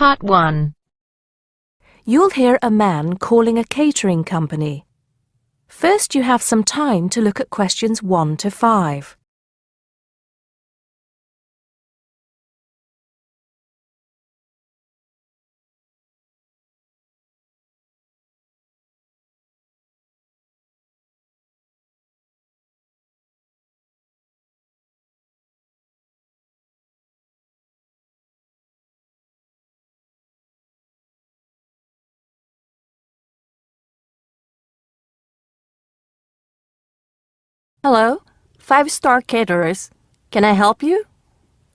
Part 1. You'll hear a man calling a catering company. First, you have some time to look at questions 1 to 5. Hello, 5-star caterers. Can I help you?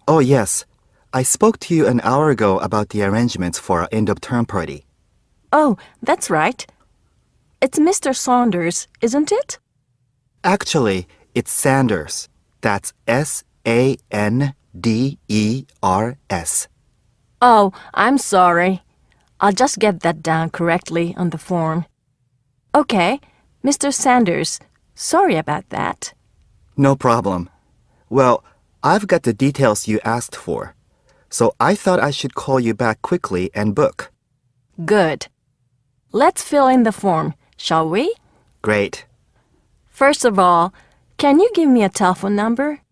Oh, yes. I spoke to you an hour ago about the arrangements for our end-of-term party. Oh, that's right. It's Mr. Saunders, isn't it? Actually, it's Sanders. That's S-A-N-D-E-R-S. Oh, I'm sorry. I'll just get that down correctly on the form. Okay, Mr. Sanders, sorry about that. No problem. Well, I've got the details you asked for, so I thought I should call you back quickly and book. Good. Let's fill in the form, shall we? Great. First of all, can you give me a telephone number?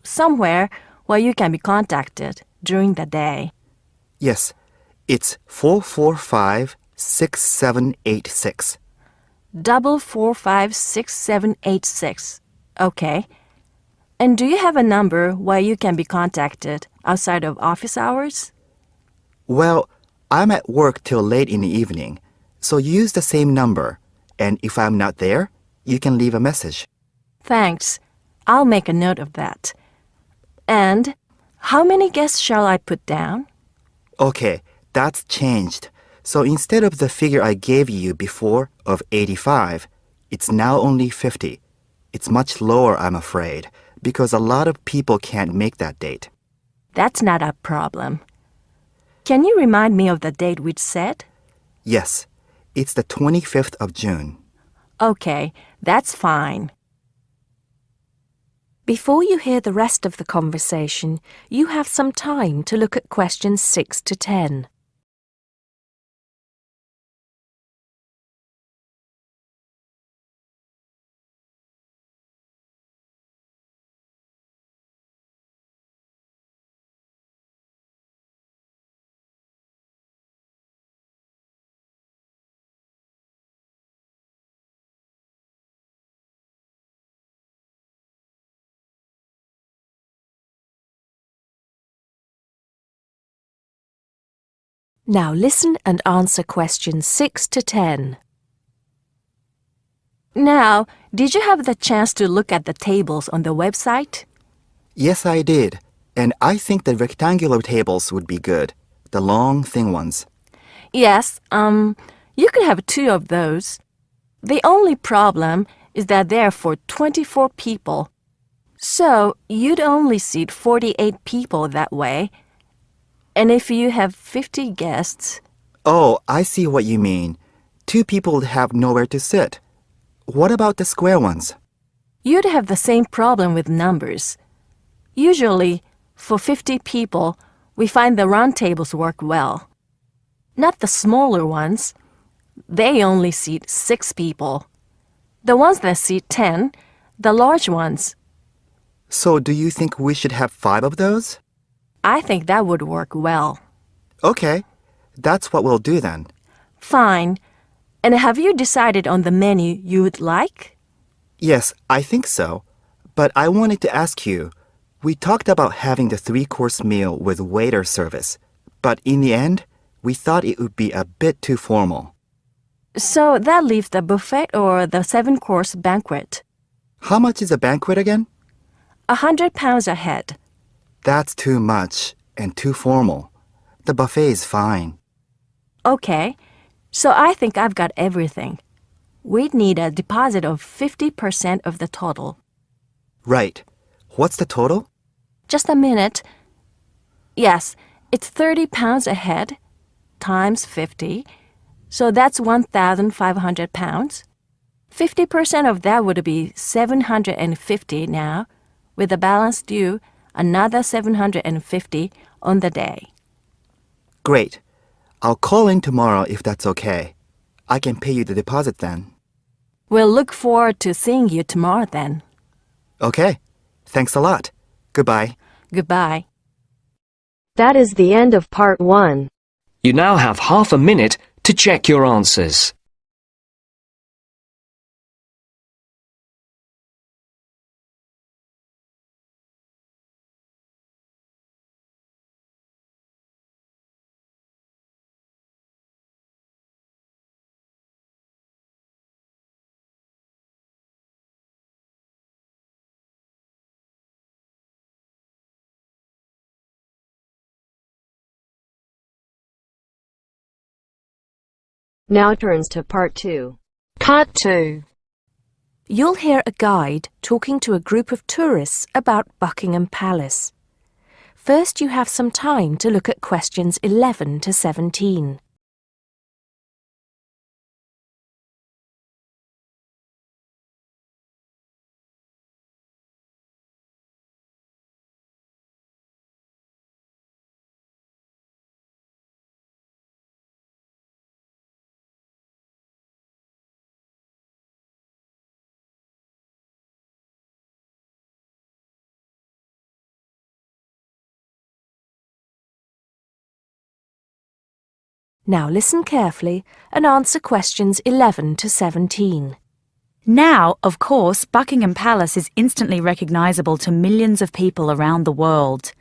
Somewhere where you can be contacted during the day. Yes, it's 445-6786. 445-6786. Okay. And do you have a number where you can be contacted outside of office hours? Well, I'm at work till late in the evening, so use the same number, and if I'm not there, you can leave a message. Thanks. I'll make a note of that. And how many guests shall I put down? Okay, that's changed. So instead of the figure I gave you before of 85, it's now only 50. It's much lower, I'm afraid, because a lot of people can't make that date. That's not a problem. Can you remind me of the date we'd set? Yes, it's the 25th of June. Okay, that's fine. Before you hear the rest of the conversation, you have some time to look at questions 6 to 10. Now listen and answer questions 6 to 10. Now, did you have the chance to look at the tables on the website? Yes, I did. And I think the rectangular tables would be good. The long, thin ones. Yes, you could have 2 of those. The only problem is that they're for 24 people. So, you'd only seat 48 people that way. And if you have 50 guests... Oh, I see what you mean. 2 people would have nowhere to sit. What about the square ones? You'd have the same problem with numbers. Usually, for 50 people, we find the round tables work well. Not the smaller ones. They only seat 6 people. The ones that seat 10, the large ones. So do you think we should have 5 of those? I think that would work well. Okay, that's what we'll do then. Fine. And have you decided on the menu you would like? Yes, I think so. But I wanted to ask you, we talked about having the 3-course meal with waiter service, but in the end, we thought it would be a bit too formal. So that leaves the buffet or the 7-course banquet. How much is a banquet again? £100 a head. That's too much and too formal. The buffet is fine. Okay, so I think I've got everything. We'd need a deposit of 50% of the total. Right. What's the total? Just a minute. Yes, it's £30 a head times 50, so that's £1,500. 50% of that would be $750 now, with the balance due another $750 on the day. Great. I'll call in tomorrow if that's okay. I can pay you the deposit then. We'll look forward to seeing you tomorrow then. Okay. Thanks a lot. Goodbye. Goodbye. That is the end of part 1. You now have half a minute to check your answers. Now turns to part 2. Part 2. You'll hear a guide talking to a group of tourists about Buckingham Palace. First, you have some time to look at questions 11 to 17. Now listen carefully and answer questions 11 to 17. Now, of course, Buckingham Palace is instantly recognisable to millions of people around the world.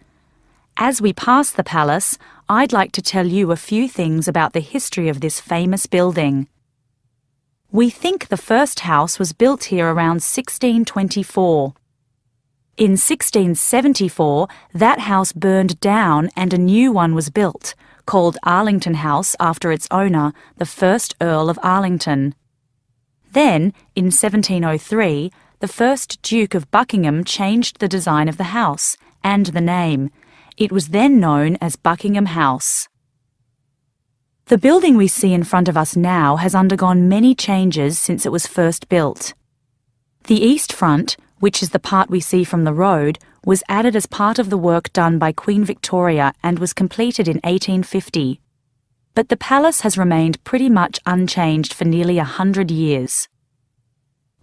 As we pass the palace, I'd like to tell you a few things about the history of this famous building. We think the first house was built here around 1624. In 1674, that house burned down and a new one was built, called Arlington House after its owner, the first Earl of Arlington. Then, in 1703, the first Duke of Buckingham changed the design of the house and the name. It was then known as Buckingham House. The building we see in front of us now has undergone many changes since it was first built. The east front, which is the part we see from the road, was added as part of the work done by Queen Victoria and was completed in 1850. But the palace has remained pretty much unchanged for nearly 100 years.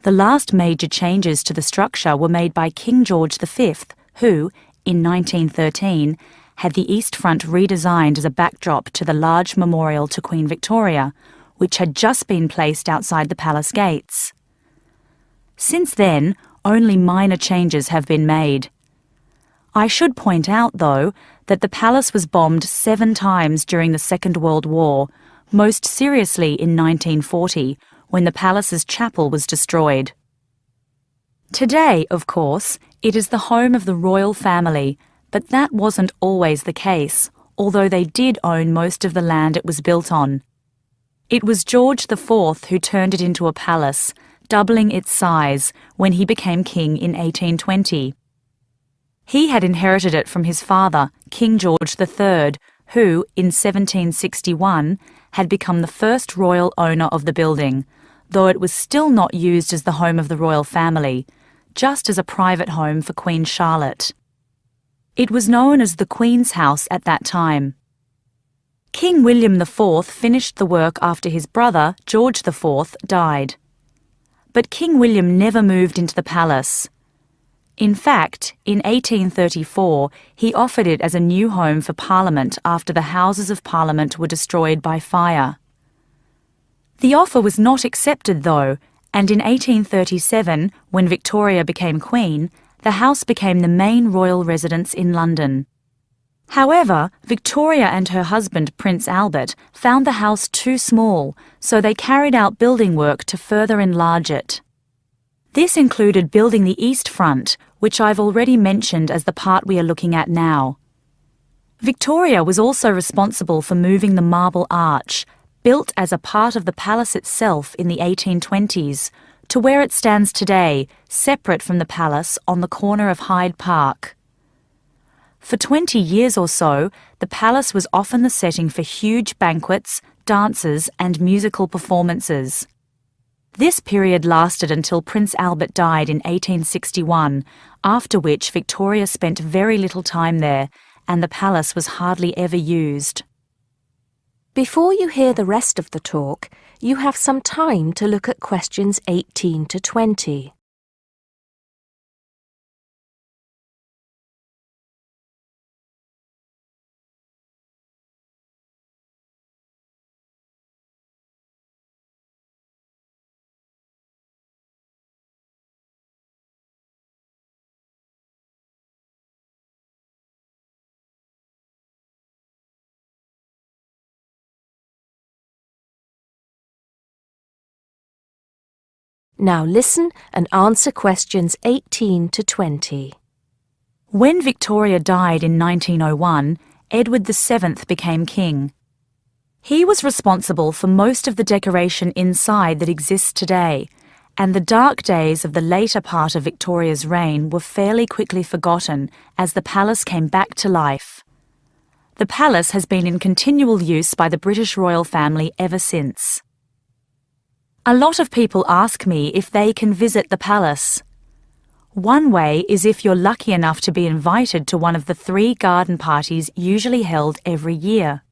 The last major changes to the structure were made by King George V, who, in 1913, had the east front redesigned as a backdrop to the large memorial to Queen Victoria, which had just been placed outside the palace gates. Since then, only minor changes have been made. I should point out, though, that the palace was bombed 7 times during the Second World War, most seriously in 1940, when the palace's chapel was destroyed. Today, of course, it is the home of the royal family, but that wasn't always the case, although they did own most of the land it was built on. It was George IV who turned it into a palace, doubling its size when he became king in 1820. He had inherited it from his father, King George III, who, in 1761, had become the first royal owner of the building, though it was still not used as the home of the royal family, just as a private home for Queen Charlotte. It was known as the Queen's House at that time. King William IV finished the work after his brother, George IV, died. But King William never moved into the palace. In fact, in 1834, he offered it as a new home for Parliament after the Houses of Parliament were destroyed by fire. The offer was not accepted, though, and in 1837, when Victoria became Queen, the house became the main royal residence in London. However, Victoria and her husband, Prince Albert, found the house too small, so they carried out building work to further enlarge it. This included building the east front, which I've already mentioned as the part we are looking at now. Victoria was also responsible for moving the Marble Arch, built as a part of the palace itself in the 1820s, to where it stands today, separate from the palace on the corner of Hyde Park. For 20 years or so, the palace was often the setting for huge banquets, dances, and musical performances. This period lasted until Prince Albert died in 1861, after which Victoria spent very little time there, and the palace was hardly ever used. Before you hear the rest of the talk, you have some time to look at questions 18 to 20. Now listen and answer questions 18 to 20. When Victoria died in 1901, Edward VII became king. He was responsible for most of the decoration inside that exists today, and the dark days of the later part of Victoria's reign were fairly quickly forgotten as the palace came back to life. The palace has been in continual use by the British royal family ever since. A lot of people ask me if they can visit the palace. One way is if you're lucky enough to be invited to one of the 3 garden parties usually held every year.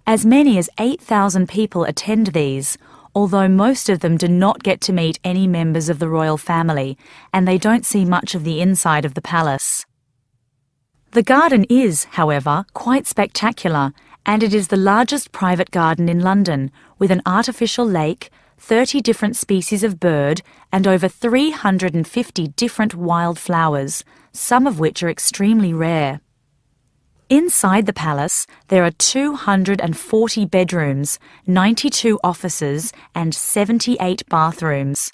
As many as 8,000 people attend these, although most of them do not get to meet any members of the royal family, and they don't see much of the inside of the palace. The garden is, however, quite spectacular, and it is the largest private garden in London, with an artificial lake, 30 different species of bird, and over 350 different wild flowers, some of which are extremely rare. Inside the palace, there are 240 bedrooms, 92 offices, and 78 bathrooms.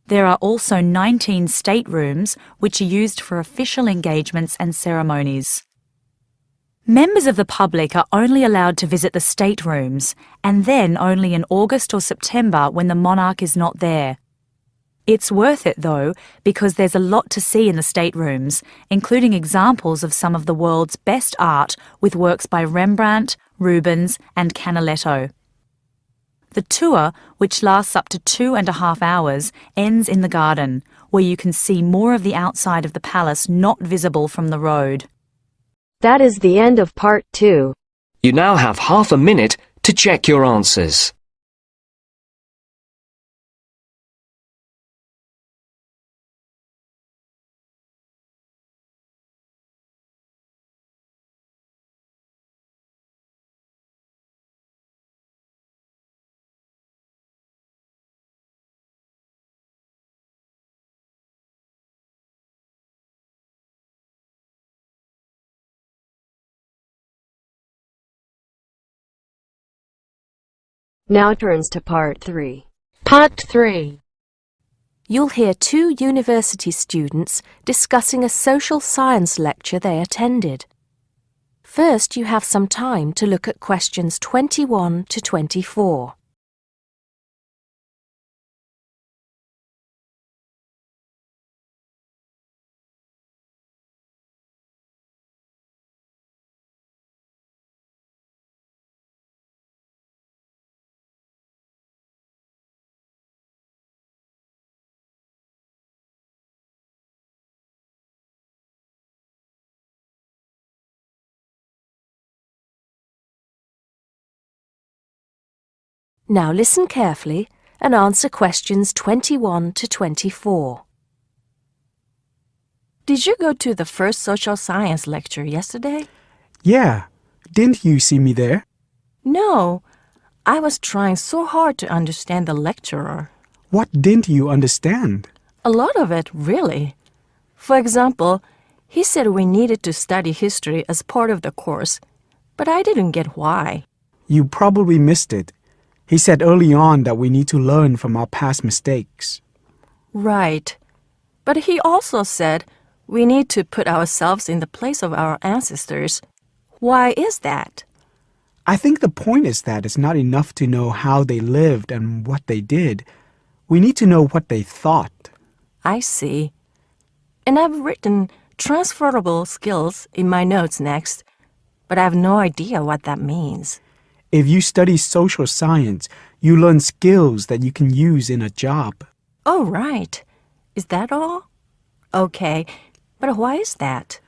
There are also 19 staterooms, which are used for official engagements and ceremonies. Members of the public are only allowed to visit the staterooms, and then only in August or September when the monarch is not there. It's worth it, though, because there's a lot to see in the staterooms, including examples of some of the world's best art with works by Rembrandt, Rubens, and Canaletto. The tour, which lasts up to 2.5 hours, ends in the garden, where you can see more of the outside of the palace not visible from the road. That is the end of part 2. You now have half a minute to check your answers. Now turns to part 3. Part 3. You'll hear 2 university students discussing a social science lecture they attended. First, you have some time to look at questions 21 to 24. Now listen carefully and answer questions 21 to 24. Did you go to the first social science lecture yesterday? Yeah. Didn't you see me there? No. I was trying so hard to understand the lecturer. What didn't you understand? A lot of it, really. For example, he said we needed to study history as part of the course, but I didn't get why. You probably missed it. He said early on that we need to learn from our past mistakes. Right. But he also said we need to put ourselves in the place of our ancestors. Why is that? I think the point is that it's not enough to know how they lived and what they did. We need to know what they thought. I see. And I've written transferable skills in my notes next, but I have no idea what that means. If you study social science, you learn skills that you can use in a job. Oh, right. Is that all? Okay, but why is that?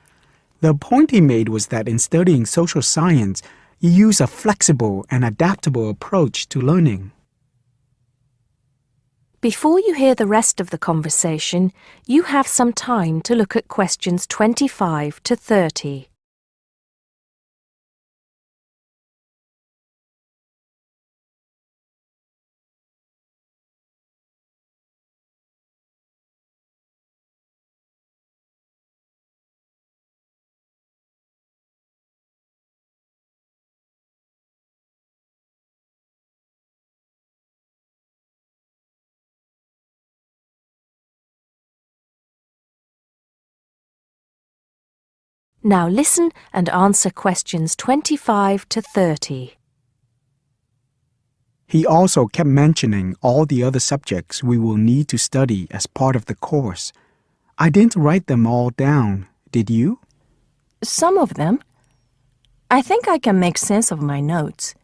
The point he made was that in studying social science, You use a flexible and adaptable approach to learning. Before you hear the rest of the conversation, you have some time to look at questions 25 to 30. Now listen and answer questions 25 to 30. He also kept mentioning all the other subjects we will need to study as part of the course. I didn't write them all down, did you? Some of them. I think I can make sense of my notes.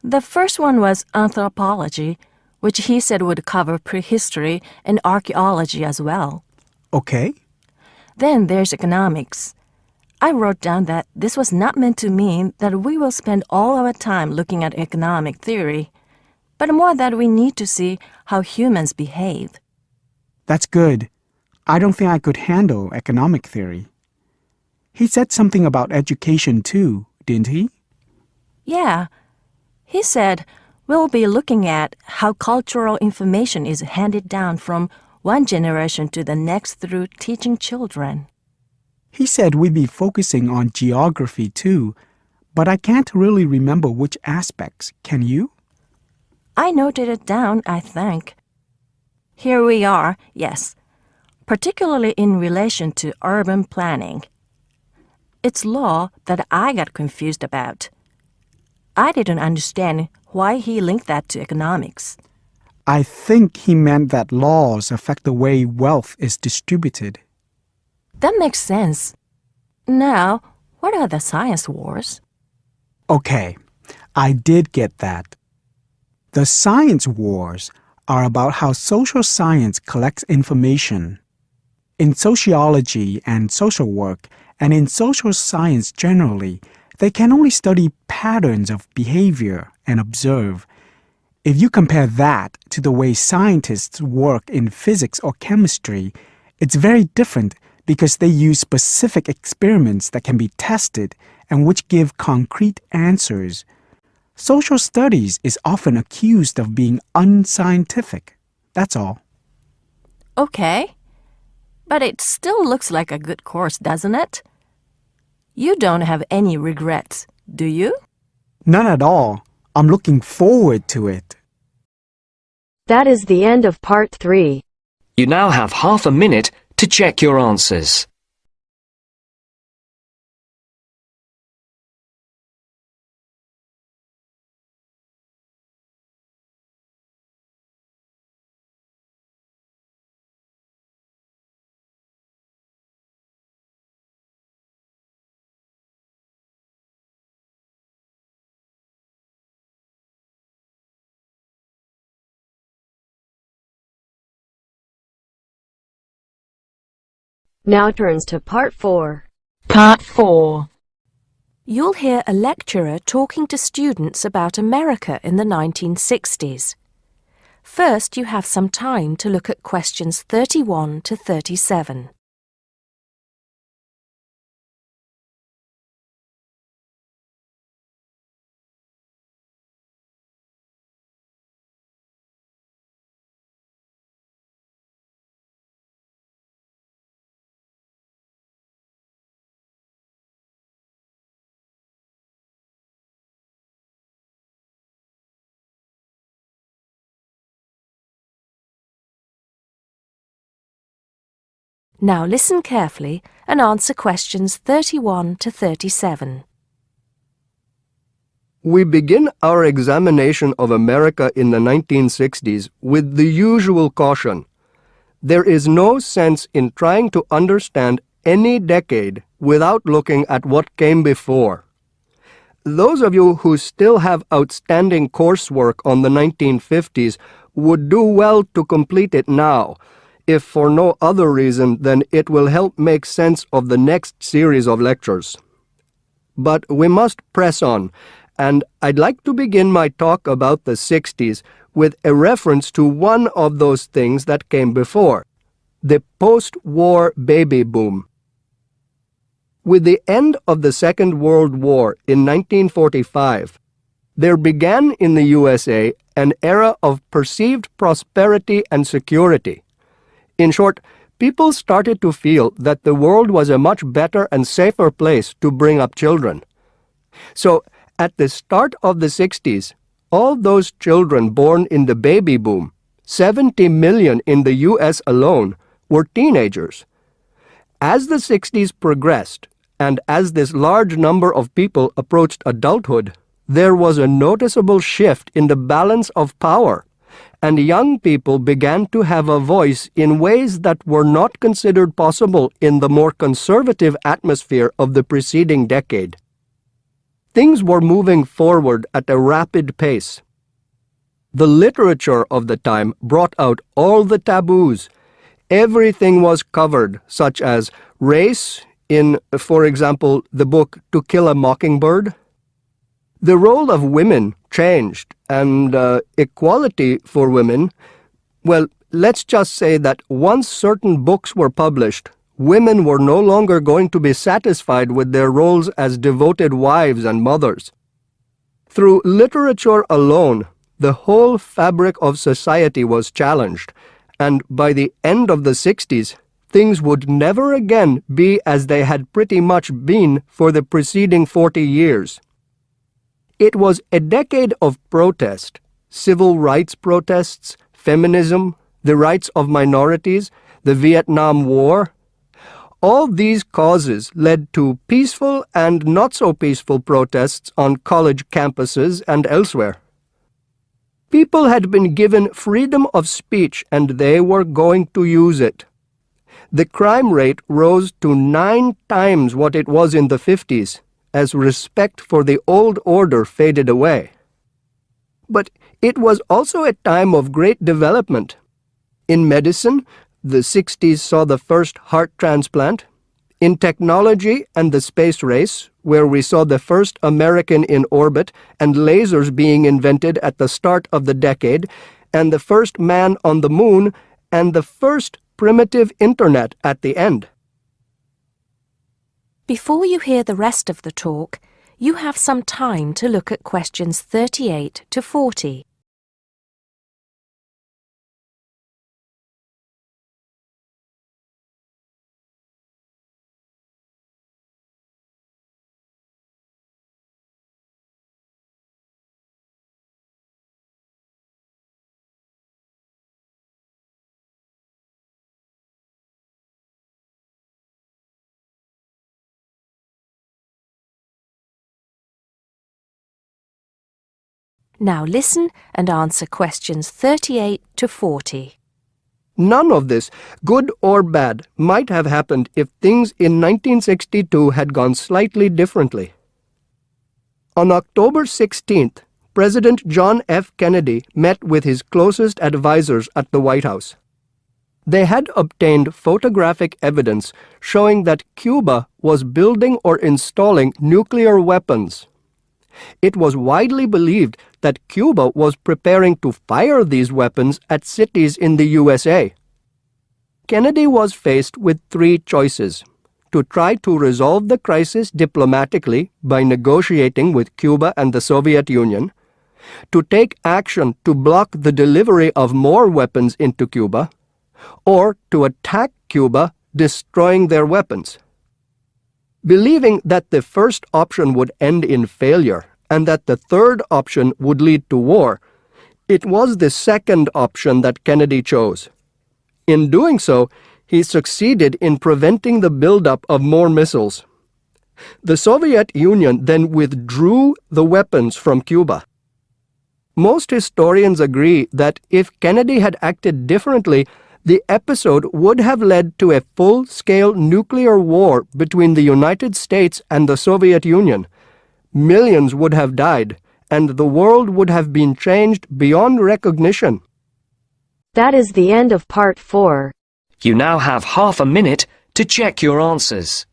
The first one was anthropology, which he said would cover prehistory and archaeology as well. Okay. Then there's economics. I wrote down that this was not meant to mean that we will spend all our time looking at economic theory, but more that we need to see how humans behave. That's good. I don't think I could handle economic theory. He said something about education too, didn't he? Yeah. He said we'll be looking at how cultural information is handed down from one generation to the next through teaching children. He said we'd be focusing on geography too, but I can't really remember which aspects. Can you? I noted it down, I think. Here we are, yes, particularly in relation to urban planning. It's law that I got confused about. I didn't understand why he linked that to economics. I think he meant that laws affect the way wealth is distributed. That makes sense. Now, what are the science wars? Okay, I did get that. The science wars are about how social science collects information. In sociology and social work, and in social science generally, they can only study patterns of behavior and observe. If you compare that to the way scientists work in physics or chemistry, it's very different because they use specific experiments that can be tested and which give concrete answers. Social studies is often accused of being unscientific. That's all. Okay. But it still looks like a good course, doesn't it? You don't have any regrets, do you? None at all. I'm looking forward to it. That is the end of part 3. You now have half a minute to check your answers. Now turns to part 4. Part 4. You'll hear a lecturer talking to students about America in the 1960s. First, you have some time to look at questions 31 to 37. Now listen carefully and answer questions 31 to 37. We begin our examination of America in the 1960s with the usual caution. There is no sense in trying to understand any decade without looking at what came before. Those of you who still have outstanding coursework on the 1950s would do well to complete it now, if for no other reason than it will help make sense of the next series of lectures. but we must press on, and I'd like to begin my talk about the 60s with a reference to one of those things that came before, the post-war baby boom. With the end of the Second World War in 1945, there began in the USA an era of perceived prosperity and security. In short, people started to feel that the world was a much better and safer place to bring up children. So, at the start of the 60s, all those children born in the baby boom, 70 million in the US alone, were teenagers. As the 60s progressed, and as this large number of people approached adulthood, there was a noticeable shift in the balance of power, and young people began to have a voice in ways that were not considered possible in the more conservative atmosphere of the preceding decade. Things were moving forward at a rapid pace. The literature of the time brought out all the taboos. Everything was covered, such as race, in, for example, the book To Kill a Mockingbird. The role of women changed, and equality for women, well, let's just say that once certain books were published, women were no longer going to be satisfied with their roles as devoted wives and mothers. Through literature alone, the whole fabric of society was challenged, and by the end of the 60s, things would never again be as they had pretty much been for the preceding 40 years. It was a decade of protest, civil rights protests, feminism, the rights of minorities, the Vietnam War. All these causes led to peaceful and not so peaceful protests on college campuses and elsewhere. People had been given freedom of speech and they were going to use it. The crime rate rose to 9 times what it was in the 50s, as respect for the old order faded away. But it was also a time of great development. In medicine, the 60s saw the first heart transplant. In technology and the space race, where we saw the first American in orbit and lasers being invented at the start of the decade, and the first man on the moon, and the first primitive internet at the end. Before you hear the rest of the talk, you have some time to look at questions 38 to 40. Now listen and answer questions 38 to 40. None of this, good or bad, might have happened if things in 1962 had gone slightly differently. On October 16th, President John F. Kennedy met with his closest advisors at the White House. They had obtained photographic evidence showing that Cuba was building or installing nuclear weapons. It was widely believed that Cuba was preparing to fire these weapons at cities in the USA. Kennedy was faced with 3 choices: to try to resolve the crisis diplomatically by negotiating with Cuba and the Soviet Union, to take action to block the delivery of more weapons into Cuba, or to attack Cuba, destroying their weapons. Believing that the first option would end in failure and that the third option would lead to war, it was the second option that Kennedy chose. In doing so, he succeeded in preventing the buildup of more missiles. The Soviet Union then withdrew the weapons from Cuba. Most historians agree that if Kennedy had acted differently, the episode would have led to a full-scale nuclear war between the United States and the Soviet Union. Millions would have died, and the world would have been changed beyond recognition. That is the end of part 4. You now have half a minute to check your answers.